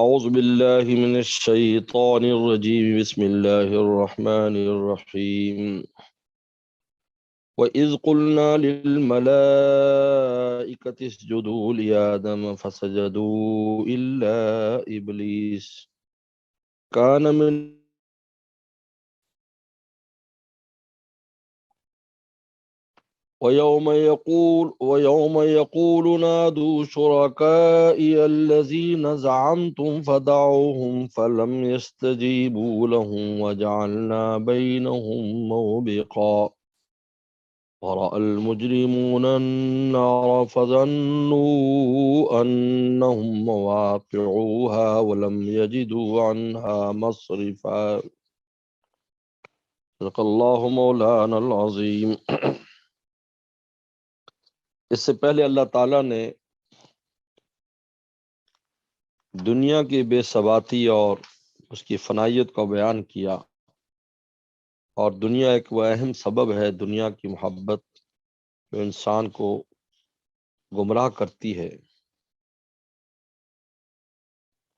اعوذ باللہ من الشیطان الرجیم بسم اللہ الرحمن الرحیم وَإِذْ قُلْنَا لِلْمَلَائِكَةِ اسْجُدُوا لِآدَمَ فَسَجَدُوا إِلَّا إِبْلِيسَ كَانَ مِنَ وَيَوْمَ يَقُولُ نَادُوا شُرَكَائِيَ الَّذِينَ زَعَمْتُمْ فَدَعُوهُمْ فَلَمْ يَسْتَجِيبُوا لَهُمْ وَجَعَلْنَا بَيْنَهُمْ مَوْبِقًا وَرَأَى الْمُجْرِمُونَ النَّارَ فَظَنُّوا أَنَّهُمْ مُوَاقِعُوهَا وَلَمْ يَجِدُوا عَنْهَا مَصْرِفًا صدق اللہ مولانا العظیم۔ اس سے پہلے اللہ تعالیٰ نے دنیا کی بے ثباتی اور اس کی فنائیت کو بیان کیا، اور دنیا ایک وہ اہم سبب ہے دنیا کی محبت جو انسان کو گمراہ کرتی ہے،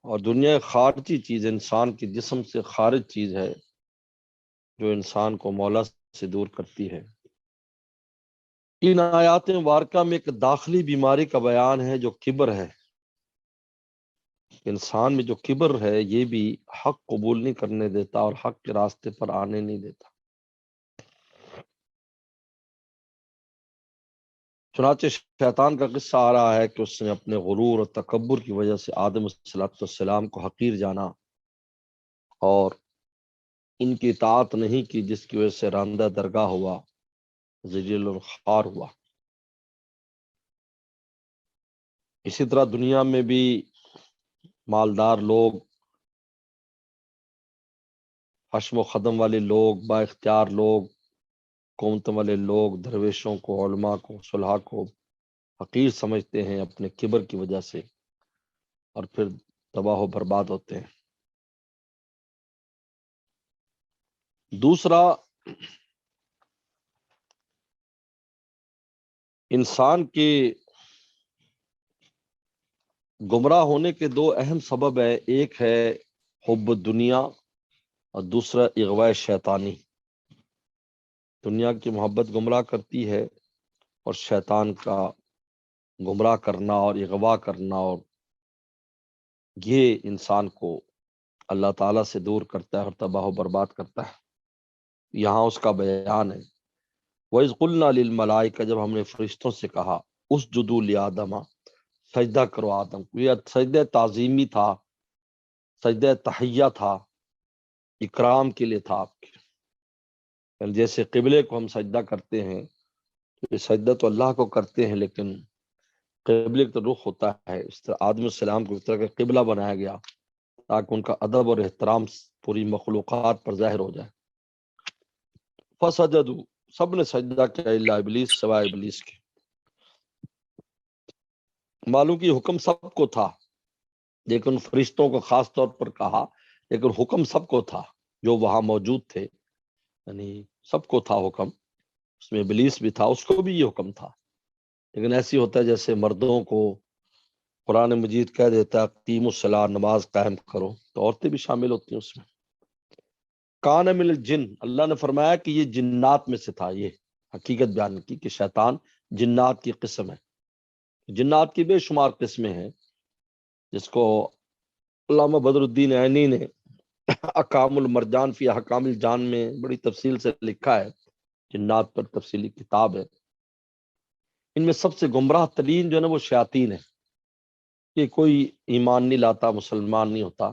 اور دنیا ایک خارجی چیز، انسان کے جسم سے خارج چیز ہے جو انسان کو مولا سے دور کرتی ہے۔ ان آیات مبارکہ میں ایک داخلی بیماری کا بیان ہے جو کبر ہے۔ انسان میں جو کبر ہے یہ بھی حق قبول نہیں کرنے دیتا اور حق کے راستے پر آنے نہیں دیتا۔ چنانچہ شیطان کا قصہ آ رہا ہے کہ اس نے اپنے غرور اور تکبر کی وجہ سے آدم السلام کو حقیر جانا اور ان کی اطاعت نہیں کی، جس کی وجہ سے راندہ درگاہ ہوا، ذلیل الخوار ہوا۔ اسی طرح دنیا میں بھی مالدار لوگ، حشم و خدم والے لوگ، با اختیار لوگ، حکومت والے لوگ درویشوں کو، علماء کو، صلحاء کو حقیر سمجھتے ہیں اپنے کبر کی وجہ سے، اور پھر تباہ و برباد ہوتے ہیں۔ دوسرا، انسان کے گمراہ ہونے کے دو اہم سبب ہیں، ایک ہے حب دنیا اور دوسرا اغواء شیطانی۔ دنیا کی محبت گمراہ کرتی ہے، اور شیطان کا گمراہ کرنا اور اغوا کرنا، اور یہ انسان کو اللہ تعالیٰ سے دور کرتا ہے اور تباہ و برباد کرتا ہے۔ یہاں اس کا بیان ہے، وَإِذْ قُلْنَا لِلْمَلَائِكَةِ، جب ہم نے فرشتوں سے کہا اسجدوا لآدم، سجدہ کرو آدم کو۔ یہ سجدہ تعظیمی تھا، سجدہ تحیہ تھا، اکرام کے لیے تھا آپ کے۔ جیسے قبلے کو ہم سجدہ کرتے ہیں، تو یہ سجدہ تو اللہ کو کرتے ہیں لیکن قبلے کا رخ ہوتا ہے، اس طرح آدم السلام کو اس طرح کا قبلہ بنایا گیا تاکہ ان کا ادب اور احترام پوری مخلوقات پر ظاہر ہو جائے۔ فسجدوا، سب نے سجدہ کیا، الا ابلیس، سوائے ابلیس کے۔ معلوم کہ حکم سب کو تھا لیکن فرشتوں کو خاص طور پر کہا، لیکن حکم سب کو تھا جو وہاں موجود تھے، یعنی سب کو تھا حکم، اس میں ابلیس بھی تھا، اس کو بھی یہ حکم تھا۔ لیکن ایسی ہوتا ہے جیسے مردوں کو قرآن مجید کہہ دیتا ہے قیموا الصلاۃ، نماز قائم کرو، تو عورتیں بھی شامل ہوتی ہیں اس میں۔ کان من الجن، اللہ نے فرمایا کہ یہ جنات میں سے تھا۔ یہ حقیقت بیان کی کہ شیطان جنات کی قسم ہے۔ جنات کی بے شمار قسمیں ہیں، جس کو علامہ بدر الدین عینی نے احکام المرجان فی احکام الجان میں بڑی تفصیل سے لکھا ہے، جنات پر تفصیلی کتاب ہے۔ ان میں سب سے گمراہ ترین جو ہے نا وہ شیاطین ہے، کہ کوئی ایمان نہیں لاتا، مسلمان نہیں ہوتا۔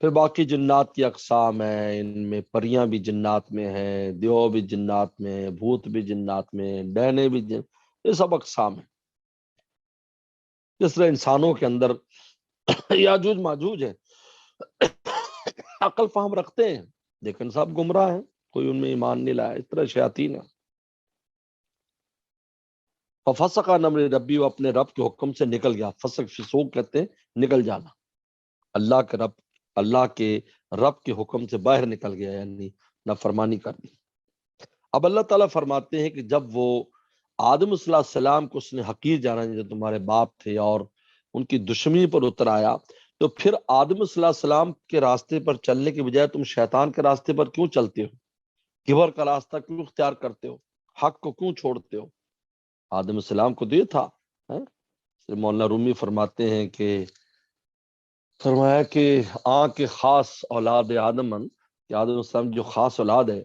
پھر باقی جنات کی اقسام ہیں، ان میں پریاں بھی جنات میں ہیں، دیو بھی جنات میں ہیں، بھوت بھی جنات میں ہیں، ڈینے بھی یہ سب اقسام ہیں۔ جس طرح انسانوں کے اندر یاجوج ماجوج ہے، عقل فہم رکھتے ہیں لیکن سب گمراہ ہیں، کوئی ان میں ایمان نہیں لایا، اس طرح شیاطین ہے۔ ففسق عن امر ربی، وہ اپنے رب کے حکم سے نکل گیا۔ فسق فسوق کہتے ہیں نکل جانا، اللہ کے رب کے حکم سے باہر نکل گیا، یعنی نافرمانی کر دی۔ اب اللہ تعالیٰ فرماتے ہیں کہ جب وہ آدم صلی اللہ علیہ وسلم کو اس نے حقیر جانا جو تمہارے باپ تھے اور ان کی دشمنی پر اتر آیا، تو پھر آدم صلی اللہ علیہ وسلم کے راستے پر چلنے کے بجائے تم شیطان کے راستے پر کیوں چلتے ہو؟ کبر کا راستہ کیوں اختیار کرتے ہو؟ حق کو کیوں چھوڑتے ہو؟ آدم السلام کو تو یہ تھا. مولانا رومی فرماتے ہیں کہ فرمایا کہ کے خاص اولاد آدم کہ آدم السلام جو خاص اولاد ہے،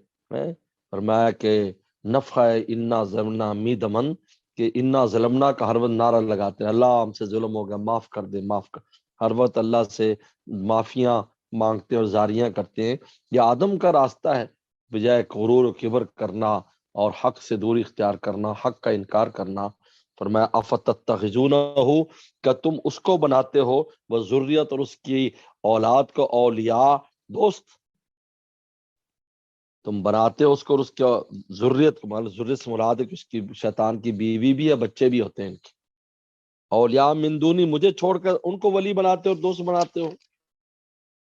فرمایا کہ نفع انا ظلمنا میدمن کہ انا ظلمنا کا ہر وقت نعرہ لگاتے ہیں، اللہ ہم سے ظلم ہو گیا، معاف کر دے، معاف کر. ہر وقت اللہ سے معافیاں مانگتے اور زاریاں کرتے ہیں. یہ آدم کا راستہ ہے، بجائے غرور و کبر کرنا اور حق سے دوری اختیار کرنا، حق کا انکار کرنا. فرمایا افتتخذونہ، کہ تم اس کو بناتے ہو وہ ذریت اور اس کی اولاد کو اولیاء دوست، تم بناتے ہو اس کو اور اس کی ذریت کو، مطلب ذریت سے مراد ہے کہ اس کی شیطان کی بیوی بھی ہے، بچے بھی ہوتے ہیں ان کی. اولیاء من دونی، مجھے چھوڑ کر ان کو ولی بناتے ہو اور دوست بناتے ہو.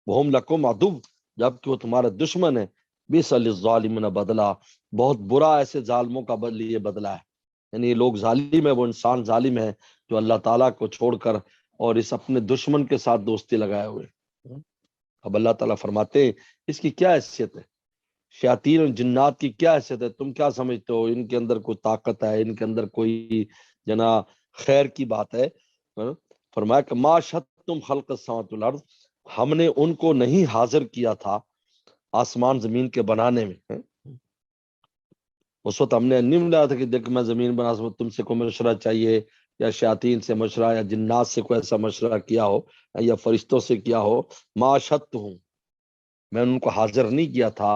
وہم لکم عدو، جبکہ وہ تمہارا دشمن ہے. بئس للظالمین بدلا، بہت برا ایسے ظالموں کا یہ بدلہ ہے. یعنی یہ لوگ ظالم ہے، وہ انسان ظالم ہے جو اللہ تعالیٰ کو چھوڑ کر اور اس اپنے دشمن کے ساتھ دوستی لگائے ہوئے. اب اللہ تعالیٰ فرماتے ہیں اس کی کیا حیثیت ہے، شیاطین اور جنات کی کیا حیثیت ہے؟ تم کیا سمجھتے ہو ان کے اندر کوئی طاقت ہے، ان کے اندر کوئی جنا خیر کی بات ہے؟ فرمایا کہ ما شہدتم خلق السماوات والارض، ہم نے ان کو نہیں حاضر کیا تھا آسمان زمین کے بنانے میں. اس وقت ہم نے نہیں ملا تھا کہ دیکھ میں زمین بنا سکوں، تم سے کوئی مشورہ چاہیے، یا شیاطین سے مشورہ، یا جنات سے کوئی ایسا مشورہ کیا ہو، یا فرشتوں سے کیا ہو. ما شہدتہم، میں ان کو حاضر نہیں کیا تھا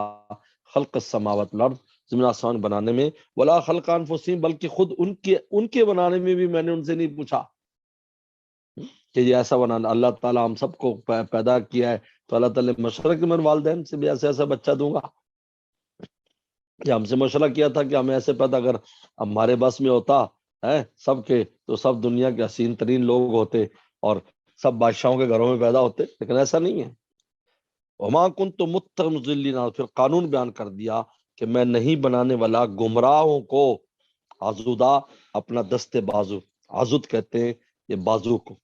خلق السماوات والارض، زمین آسمان بنانے میں، ولا خلق انفسہم، بلکہ خود ان کے بنانے میں بھی میں نے ان سے نہیں پوچھا کہ یہ ایسا بنانا. اللہ تعالیٰ ہم سب کو پیدا کیا ہے تو اللہ تعالیٰ نے مشورہ کہ میں والدین سے بھی ایسا بچہ دوں گا، یا ہم سے مشورہ کیا تھا کہ ہمیں ایسے پیدا کر. ہمارے بس میں ہوتا ہے سب کے تو سب دنیا کے حسین ترین لوگ ہوتے اور سب بادشاہوں کے گھروں میں پیدا ہوتے، لیکن ایسا نہیں ہے. وما کنت متخذ، پھر قانون بیان کر دیا کہ میں نہیں بنانے والا گمراہوں کو عضدا، اپنا دست بازو. عضد کہتے ہیں یہ بازو کو،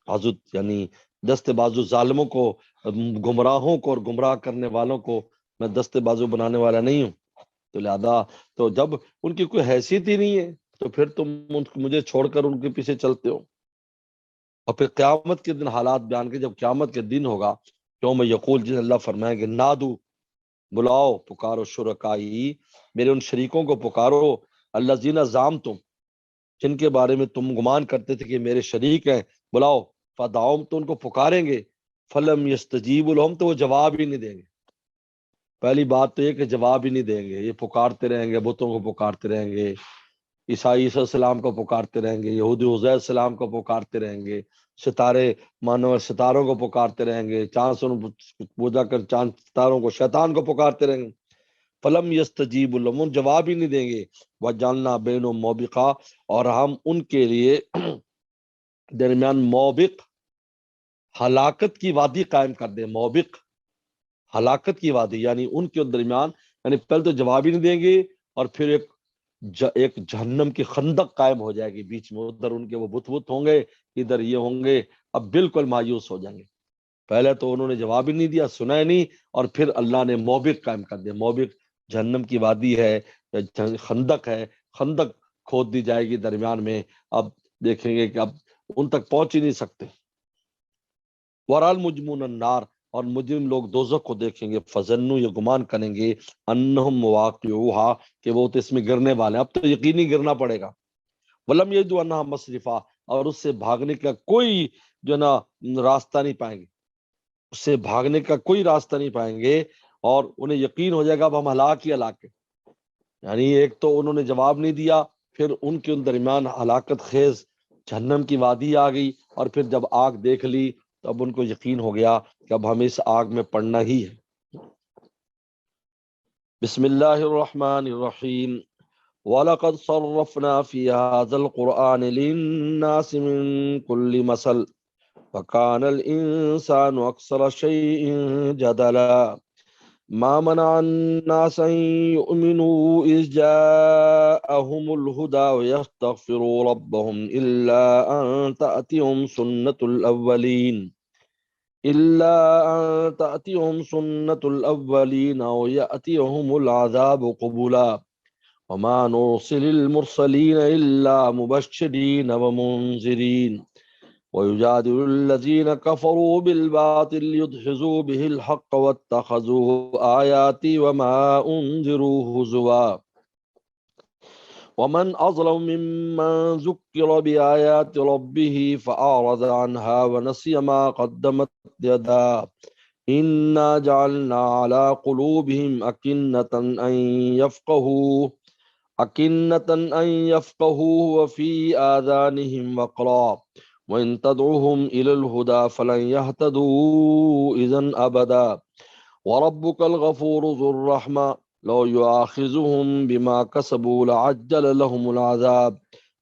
عضد یعنی دست بازو. ظالموں کو، گمراہوں کو اور گمراہ کرنے والوں کو میں دست بازو بنانے والا نہیں ہوں. تو لہذا تو جب ان کی کوئی حیثیت ہی نہیں ہے تو پھر تم مجھے چھوڑ کر ان کے پیچھے چلتے ہو. اور پھر قیامت کے دن حالات بیان کے، جب قیامت کے دن ہوگا، یوم یقول، جن اللہ فرمائیں گے نادو، بلاؤ، پکارو، شرکائی، میرے ان شریکوں کو پکارو، الذین زعمتم، جن کے بارے میں تم گمان کرتے تھے کہ میرے شریک ہیں، بلاؤ. فدعوہم، تو ان کو پکاریں گے. فلم یستجیبوا لہم، تو وہ جواب ہی نہیں دیں گے. پہلی بات تو یہ کہ جواب ہی نہیں دیں گے، یہ پکارتے رہیں گے، بتوں کو پکارتے رہیں گے، عیسائی عیسیٰ السلام کو پکارتے رہیں گے، یہودی عزیر السلام کو پکارتے رہیں گے، ستارے مانو ستاروں کو پکارتے رہیں گے، چاند سے پوجا کر چاند ستاروں کو، شیطان کو پکارتے رہیں گے. فلم یستجیب لہم، جواب ہی نہیں دیں گے. وجعلنا بینہم موبقا، اور ہم ان کے لیے درمیان موبق، ہلاکت کی وادی قائم کر دیں. موبق، ہلاکت کی وادی، یعنی ان کے درمیان، یعنی پہلے تو جواب ہی نہیں دیں گے، اور پھر ایک جہنم کی خندق قائم ہو جائے گی بیچ میں. ادھر ان کے وہ بت ہوں گے، ادھر یہ ہوں گے. اب بالکل مایوس ہو جائیں گے. پہلے تو انہوں نے جواب ہی نہیں دیا، سنا ہی نہیں، اور پھر اللہ نے موبق قائم کر دیا. موبق جہنم کی وادی ہے، خندق ہے، خندق کھود دی جائے گی درمیان میں. اب دیکھیں گے کہ اب ان تک پہنچ ہی نہیں سکتے. ورال مجمون النار، اور مجرم لوگ دوزخ کو دیکھیں گے. فظنوا، یہ گمان کریں گے، انہم مواقعوہا، کہ وہ تو اس میں گرنے والے ہیں، اب تو یقینی گرنا پڑے گا. ولم یجدوا عنہا مصرفا، اور اس سے بھاگنے کا کوئی جو نا راستہ نہیں پائیں گے، اس سے بھاگنے کا کوئی راستہ نہیں پائیں گے، اور انہیں یقین ہو جائے گا اب ہم ہلاک ہی ہلاک ہیں. یعنی ایک تو انہوں نے جواب نہیں دیا، پھر ان کے درمیان ہلاکت خیز جہنم کی وادی آ گئی، اور پھر جب آگ دیکھ لی تو اب ان کو یقین ہو گیا کہ اب ہمیں اس آگ میں پڑنا ہی ہے. بسم اللہ الرحمن الرحیم. وَلَقَدْ صَرَّفْنَا فِي هَذَا الْقُرْآنِ لِلنَّاسِ مِنْ كُلِّ مَثَلٍ وَكَانَ الْإِنسَانُ أَكْثَرَ شَيْءٍ جَدَلًا مَا مَنَعَ النَّاسَ أَن يُؤْمِنُوا إِذْ جَاءَهُمُ الْهُدَى وَيَسْتَغْفِرُوا رَبَّهُمْ إِلَّا أَن تَأْتِيَهُمْ سُنَّةُ الْأَوَّلِينَ. إلا أن تأتيهم سنة الأولين أو يأتيهم العذاب قبلا وما نرسل المرسلين إلا مبشرين ومنذرين ويجادل الذين كفروا بالباطل ليدحضوا به الحق واتخذوا آياتي وما أنذروا هزوا ومن أظلم ممن ذكر بآيات ربه فأعرض عنها ونسي ما قدمت يداه إنا جعلنا على قلوبهم أكنة أن يفقهوا وفي آذانهم وقرا وإن تدعوهم إلى الهدى فلن يهتدوا إذا أبدا وربك الغفور ذو الرحمة لو يؤاخذهم بما كسبوا لعجل لهم العذاب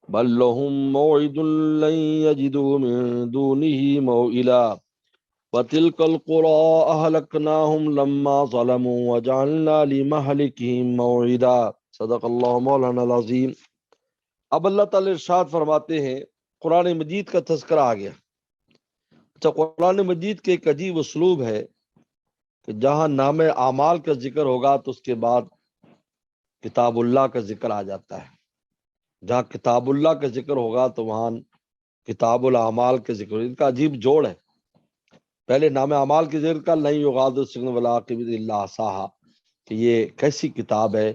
بل لهم موعد لن يجدوا من دونه موئلا وتلك القرى أهلكناهم لما ظلموا وجعلنا لمهلكهم موعدا صدق اللہ مولانا العظیم۔ اب اللہ تعالی ارشاد فرماتے ہیں، قرآن مجید کا تذکرہ آ گیا۔ اچھا، قرآن مجید کے ایک عجیب اسلوب ہے کہ جہاں نام اعمال کا ذکر ہوگا تو اس کے بعد کتاب اللہ کا ذکر آ جاتا ہے، جہاں کتاب اللہ کا ذکر ہوگا تو وہاں کتاب الاعمال کا ذکر، ان کا عجیب جوڑ ہے۔ پہلے نام اعمال کے ذکر کا نہیں یغادر صغیرۃ ولا کبیرۃ الا احصاھا، کہ یہ کیسی کتاب ہے،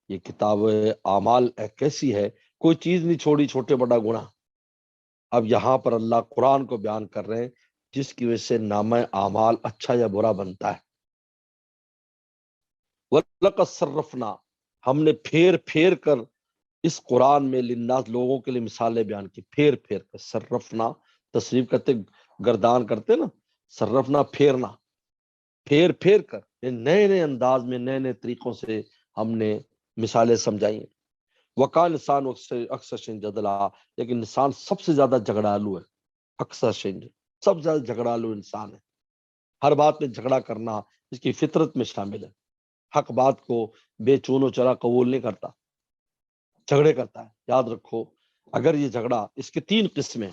یہ کتاب اعمال کیسی ہے، کوئی چیز نہیں چھوڑی، چھوٹے بڑا گناہ۔ اب یہاں پر اللہ قرآن کو بیان کر رہے ہیں جس کی وجہ سے نام اعمال اچھا یا برا بنتا ہے۔ وَلَقَدْ صَرَّفْنَا، ہم نے پھیر پھیر کر اس قرآن میں للناس، لوگوں کے لیے مثالیں بیان کی، پھیر پھیر کر۔ صرفنا، تصریف کرتے گردان کرتے نا، صرفنا پھیرنا، پھیر پھیر کر نئے نئے انداز میں، نئے نئے طریقوں سے ہم نے مثالیں سمجھائی ہیں۔ وقال انسان اکثر شین جدلا، لیکن انسان سب سے زیادہ جھگڑالو ہے۔ اکثر شین، سب سے زیادہ جھگڑالو انسان ہے، ہر بات میں جھگڑا کرنا اس کی فطرت میں شامل ہے۔ حق بات کو بے چون و چرا قبول نہیں کرتا، جھگڑے کرتا ہے۔ یاد رکھو، اگر یہ جھگڑا، اس کے تین قسمیں،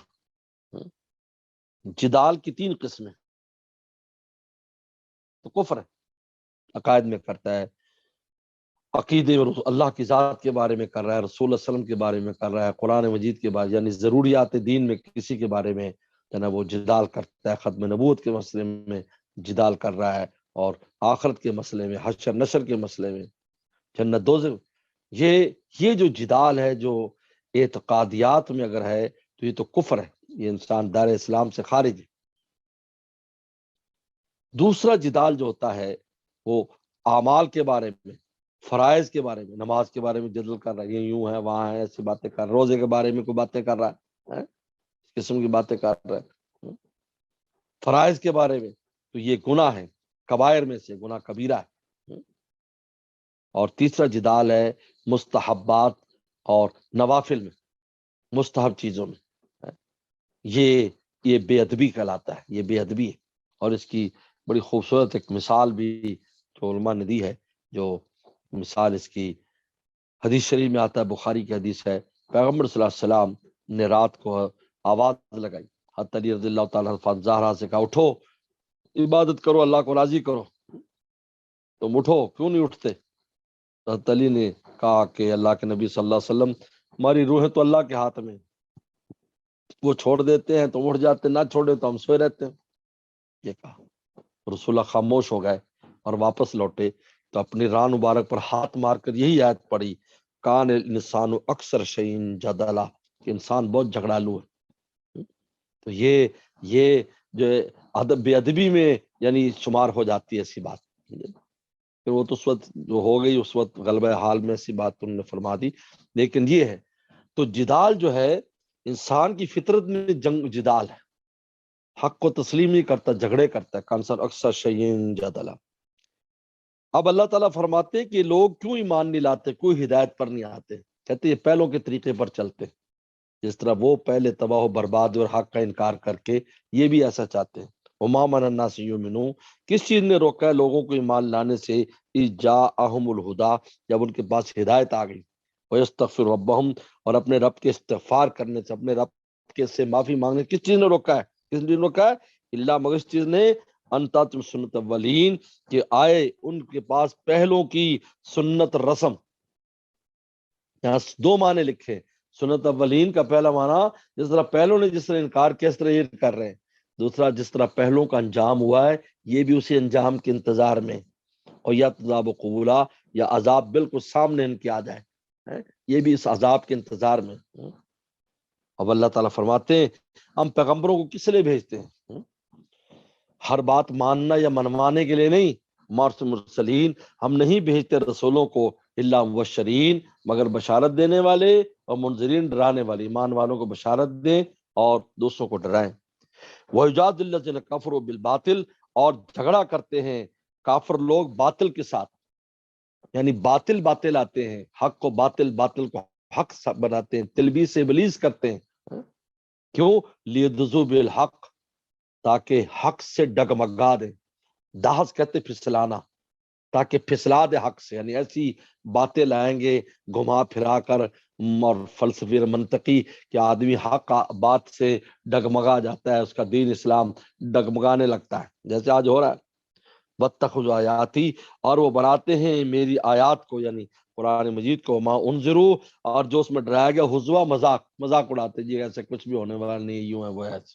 جدال کی تین قسمیں، تو کفر ہے، عقائد میں کرتا ہے، عقیدے اور اللہ کی ذات کے بارے میں کر رہا ہے، رسول اللہ علیہ وسلم کے بارے میں کر رہا ہے، قرآن مجید کے بارے، یعنی ضروریات دین میں کسی کے بارے میں جناب وہ جدال کرتا ہے، ختم نبوت کے مسئلے میں جدال کر رہا ہے، اور آخرت کے مسئلے میں، حشر نشر کے مسئلے میں، جنت دوزخ، یہ جو جدال ہے، جو اعتقادیات میں اگر ہے تو یہ تو کفر ہے، یہ انسان دار اسلام سے خارج ہے۔ دوسرا جدال جو ہوتا ہے وہ اعمال کے بارے میں، فرائض کے بارے میں، نماز کے بارے میں جدل کر رہا ہے، یہ یوں ہے، وہاں ہے، ایسی باتیں کر رہا ہے، روزے کے بارے میں کوئی باتیں کر رہا ہے، اس قسم کی باتیں کر رہا ہے۔ فرائض کے بارے میں تو یہ گناہ ہے، کبائر میں سے گناہ کبیرہ ہے۔ اور تیسرا جدال ہے مستحبات اور نوافل میں، مستحب چیزوں میں، یہ بے ادبی کہلاتا ہے، یہ بے ادبی ہے۔ اور اس کی بڑی خوبصورت ایک مثال بھی جو علماء نے دی ہے، جو مثال اس کی حدیث شریف میں آتا ہے، بخاری کی حدیث ہے، پیغمبر صلی اللہ علیہ وسلم نے رات کو آواز لگائی، حضرت علی رضی اللہ تعالیٰ عنہ زہرا سے کہا، اٹھو عبادت کرو، اللہ کو راضی کرو۔ تم اٹھو، کیوں نہیں اٹھتے؟ حضرت علی نے کہا کہ اللہ کے نبی صلی اللہ علیہ وسلم، ہماری روحیں تو اللہ کے ہاتھ میں، وہ چھوڑ دیتے ہیں تو اٹھ جاتے، نہ چھوڑے تو ہم سوئے رہتے ہیں۔ یہ کہا، رسول اللہ خاموش ہو گئے اور واپس لوٹے تو اپنی ران مبارک پر ہاتھ مار کر یہی آیت پڑھی، کان الانسان اکثر شیء جدلا، کہ انسان بہت جھگڑالو ہے۔ تو یہ جو ادب بے ادبی میں یعنی شمار ہو جاتی ہے ایسی بات، پھر وہ تو اس وقت جو ہو گئی، اس وقت غلبہ حال میں ایسی بات انہوں نے فرما دی۔ لیکن یہ ہے تو جدال جو ہے انسان کی فطرت میں جدال ہے، حق کو تسلیم نہیں کرتا، جھگڑے کرتا ہے، کانسر اکثر شیئن جدلا۔ اب اللہ تعالیٰ فرماتے ہیں کہ لوگ کیوں ایمان نہیں لاتے، کوئی ہدایت پر نہیں آتے، کہتے یہ پہلوں کے طریقے پر چلتے، جس طرح وہ پہلے تباہ و برباد اور حق کا انکار کر کے یہ بھی ایسا چاہتے ہیں۔ وما من الناس یؤمنون، کس چیز نے روکا ہے لوگوں کو ایمان لانے سے؟ اذ جاءہم الہدیٰ، جب ان کے پاس ہدایت آ گئی، ویستغفر ربہم، اور اپنے رب کے استغفار کرنے سے، اپنے رب کے سے معافی مانگنے، کس چیز نے روکا ہے؟ کس چیز نے روکا ہے؟ اللہ مگر اس چیز نے انتا تم سنت اولین کہ آئے ان کے پاس پہلوں کی سنت رسم. یہاں دو معنی لکھے. سنت اولین کا پہلا معنی جس طرح پہلوں نے جس طرح انکار کیا اس طرح یہ کر رہے ہیں. دوسرا جس طرح پہلوں کا انجام ہوا ہے یہ بھی اسی انجام کے انتظار میں. اور یا تذاب قبولا یا عذاب بالکل سامنے ان کے آ جائے یہ بھی اس عذاب کے انتظار میں. اب اللہ تعالیٰ فرماتے ہیں ہم پیغمبروں کو کس لیے بھیجتے ہیں؟ ہر بات ماننا یا منوانے کے لیے نہیں. مرسل مرسلین ہم نہیں بھیجتے رسولوں کو الا مبشرین مگر بشارت دینے والے اور منذرین ڈرانے والے. ایمان والوں کو بشارت دیں اور دوسروں کو ڈرائیں. وَيُجَادِلُ الَّذِينَ كَفَرُوا بِالْبَاطِلِ اور جھگڑا کرتے ہیں کافر لوگ باطل کے ساتھ. یعنی باطل باتیں لاتے ہیں حق کو باطل باطل کو حق بناتے ہیں. تلبیس ابلیس کرتے ہیں. کیوں؟ لیدزو بالحق تاکہ حق سے ڈگمگا دیں. دہس کہتے پھسلانا تاکہ پھسلا دے حق سے. یعنی ایسی باتیں لائیں گے گھما پھرا کر اور فلسفی اور منطقی کہ آدمی حق بات سے ڈگمگا جاتا ہے. اس کا دین اسلام ڈگمگانے لگتا ہے جیسے آج ہو رہا ہے. وَاتَّخَذُوا آیاتی اور وہ بناتے ہیں میری آیات کو یعنی قرآن مجید کو ما انذروا اور جو اس میں ڈرایا گیا ہزوا مذاق اڑاتے جی ایسے کچھ بھی ہونے والا نہیں یوں ہے وہ ایسے.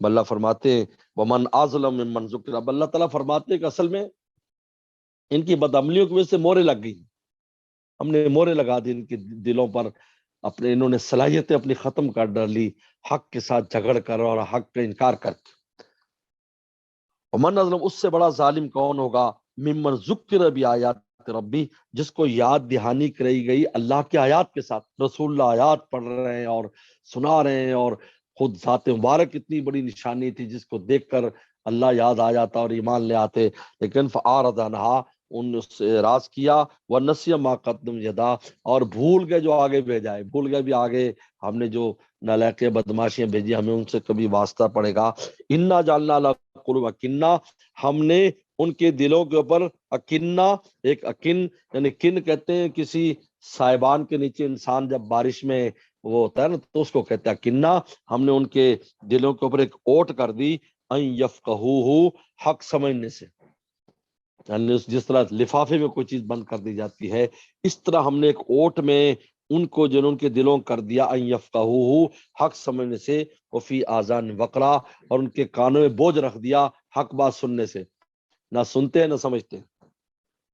اللہ فرماتے ہیں ومن اظلم ممن ذکر. اب اللہ تعالیٰ فرماتے ہیں کہ اصل میں ان کی بدعملیوں کی وجہ سے مورے لگ گئی. ہم نے مورے لگا دی ان کے دلوں پر. اپنے انہوں نے صلاحیتیں اپنی ختم کر ڈالی حق کے ساتھ جھگڑ کر اور حق کا انکار کر کے. ومن اظلم اس سے بڑا ظالم کون ہوگا ممن ذکر بآیات ربی جس کو یاد دہانی کرائی گئی اللہ کی آیات کے ساتھ. رسول اللہ آیات پڑھ رہے ہیں اور سنا رہے ہیں اور خود ذات مبارک اتنی بڑی نشانی تھی جس کو دیکھ کر اللہ یاد آ جاتا اور ایمان لے آتے. لیکن فأعرض عنہا ان سے اعراض کیا ونسی ما قدم یدا اور بھول گئے جو آگے بھیجا ہے. بھول گئے بھی آگے ہم نے جو نالائق بدماشیاں بھیجی ہمیں ان سے کبھی واسطہ پڑے گا. انا جعلنا علی قلوب اکنہ ہم نے ان کے دلوں کے اوپر اکنہ ایک اکن یعنی کن کہتے ہیں کسی سائبان کے نیچے انسان جب بارش میں وہ ہوتا ہے نا تو اس کو کہتے ہیں اکنہ. ہم نے ان کے دلوں کے اوپر ایک اوٹ کر دی ان یفقہوہ حق سمجھنے سے. یعنی جس طرح لفافے میں کوئی چیز بند کر دی جاتی ہے اس طرح ہم نے ایک اوٹ میں ان کو جن ان کے دلوں کر دیا ان یفقہوہ حق سمجھنے سے. وفی آذان وقرا اور ان کے کانوں میں بوجھ رکھ دیا حق بات سننے سے. نہ سنتے ہیں نہ سمجھتے ہیں.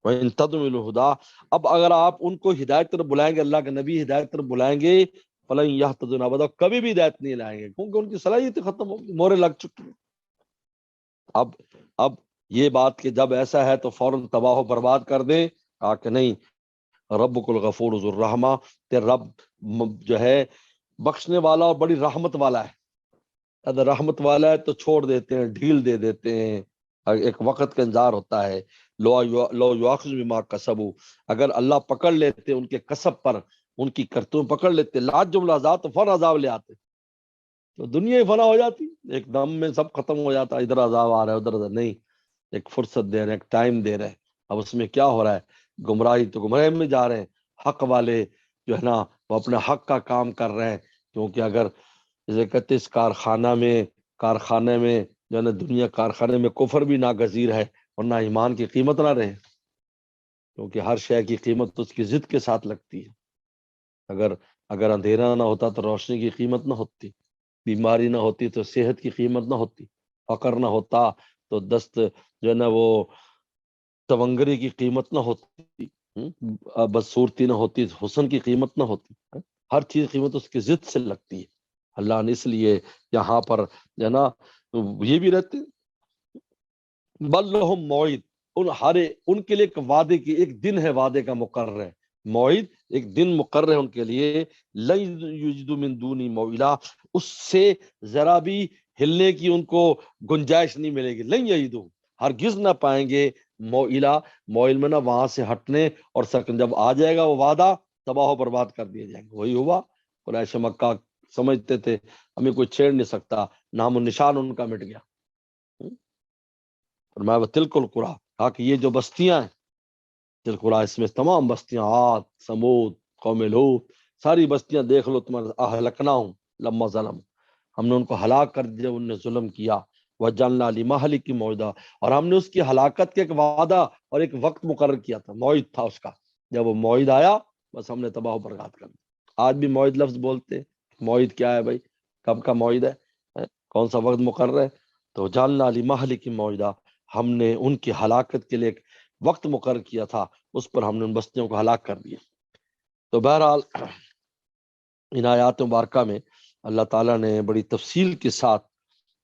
وَإِن تَدْعُوا إِلَى الْهُدَىٰ اب اگر آپ ان کو ہدایت طرف بلائیں گے اللہ کے نبی ہدایت طرف بلائیں گے فَلَن يَهْتَدُوا أَبَدًا کبھی بھی ہدایت نہیں لائیں گے کیونکہ ان کی صلاحیتیں ختم ہوگی مورے لگ چکی ہیں. اب یہ بات کہ جب ایسا ہے تو فوراً تباہ و برباد کر دیں. کہا کہ نہیں ربک الغفور ذو الرحمہ تیرا رب جو ہے بخشنے والا اور بڑی رحمت والا ہے. اگر رحمت والا ہے تو چھوڑ دیتے ہیں ڈھیل دے دیتے ہیں. ایک وقت کا انتظار ہوتا ہے. لو یؤاخذ بما کسبوا اگر اللہ پکڑ لیتے ان کے کسب پر ان کی کرتوتوں پکڑ لیتے لاج جملہ ذات فن عذاب لے آتے تو دنیا ہی فنا ہو جاتی. ایک دم میں سب ختم ہو جاتا. ادھر عذاب آ رہا ہے ادھر نہیں. ایک فرصت دے رہے ہیں ایک ٹائم دے رہے ہیں. اب اس میں کیا ہو رہا ہے گمراہی تو گمراہی میں جا رہے ہیں. حق والے جو ہے نا وہ اپنے حق کا کام کر رہے ہیں کیونکہ اگر جیسے کہتے اس کارخانے میں جو ہے نا دنیا کارخانے میں کفر بھی ناگزیر ہے اور نہ ایمان کی قیمت نہ رہے کیونکہ ہر شے کی قیمت اس کی ضد کے ساتھ لگتی ہے. اگر اندھیرا نہ ہوتا تو روشنی کی قیمت نہ ہوتی. بیماری نہ ہوتی تو صحت کی قیمت نہ ہوتی. فقر نہ ہوتا تو دست جو ہے نا وہ تونگری کی قیمت نہ ہوتی. بدصورتی نہ ہوتی حسن کی قیمت نہ ہوتی. ہر چیز قیمت اس کی ضد سے لگتی ہے. اللہ نے اس لیے یہاں پر جو ہے نا یہ بھی رہتے بل لہم موعد ان کے لیے ایک وعدے کی ایک دن ہے وعدے کا مقرر ہے. موعد ایک دن مقرر ہے ان کے لیے. لن یجدوا من دونی موئلا اس سے ذرا بھی ہلنے کی ان کو گنجائش نہیں ملے گی. لن یجدوا ہرگز نہ پائیں گے موئلا موئل میں نہ وہاں سے ہٹنے اور سکن جب آ جائے گا وہ وعدہ تباہ و برباد کر دیے جائیں گے. وہی ہوا. قریش مکہ سمجھتے تھے ہمیں کوئی چھیڑ نہیں سکتا. نام و نشان ان کا مٹ گیا. فرمایا تلک القریٰ کہا کہ یہ جو بستیاں ہیں تلک القریٰ اس میں تمام بستیاں عاد سمود قوم لوط ساری بستیاں دیکھ لو تمہارے اہلکنا ہوں لما ظلم ہم نے ان کو ہلاک کر دیا، انہوں نے ظلم کیا۔ وَجَعَلْنَا لِمَهْلِكِ مَوْعِدًا، اور ہم نے اس کی ہلاکت کے ایک وعدہ اور ایک وقت مقرر کیا تھا، موعد تھا اس کا، جب وہ موعد آیا بس ہم نے تباہ و برباد کر دیا۔ آج بھی موعد لفظ بولتے ہیں، موعد کیا ہے بھائی، کب کا موعد ہے، کون سا وقت مقرر ہے؟ تو جعلنا لِمَهْلِكِ مَوْعِدًا، ہم نے ان کی ہلاکت کے لیے ایک وقت مقرر کیا تھا، اس پر ہم نے ان بستیوں کو ہلاک کر دیا۔ تو بہرحال ان آیات مبارکہ میں اللہ تعالیٰ نے بڑی تفصیل کے ساتھ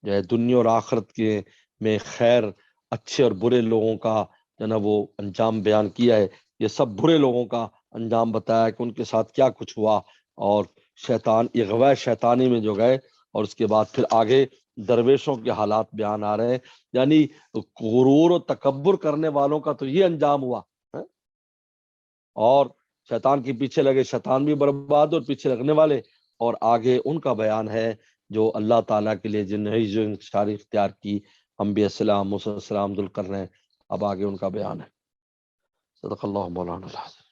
جو ہے دنیا اور آخرت کے میں خیر، اچھے اور برے لوگوں کا جو ہے نا وہ انجام بیان کیا ہے۔ یہ سب برے لوگوں کا انجام بتایا کہ ان کے ساتھ کیا کچھ ہوا، اور شیطان اغوا شیطانی میں جو گئے، اور اس کے بعد پھر آگے درویشوں کے حالات بیان آ رہے ہیں، یعنی غرور و تکبر کرنے والوں کا تو یہ انجام ہوا، اور شیطان کے پیچھے لگے، شیطان بھی برباد اور پیچھے لگنے والے، اور آگے ان کا بیان ہے جو اللہ تعالیٰ کے لیے جن جو انکساری اختیار کی، انبیاء السلام، موسیٰ السلام ذل کر رہے ہیں، اب آگے ان کا بیان ہے۔ صدق اللہ مولانا العظیم۔